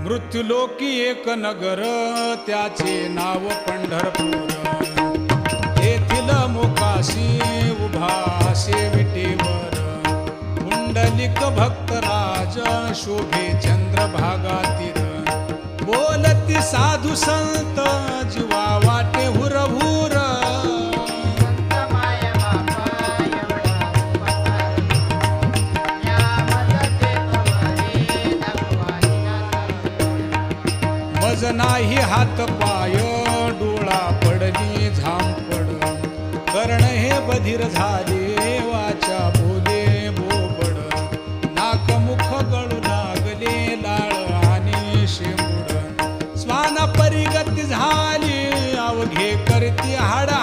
मृत्युलोकी एक नगर त्याचे नाव पंढरपूर. येथील मोकाशी उभा विटेवर पुंडलिक भक्तराज शोभे चंद्रभागातील. बोलती साधू संत जीवा वाटे हुरहुर. मज नाही हात पाय डोळा पडली झांपड. कर्ण हे बधीर झाले वाचा बोले बोबड. नाक मुख गळू लागले लाळ आणि शेंबूड. श्वाना परिगती झाली अवघे करती हाडा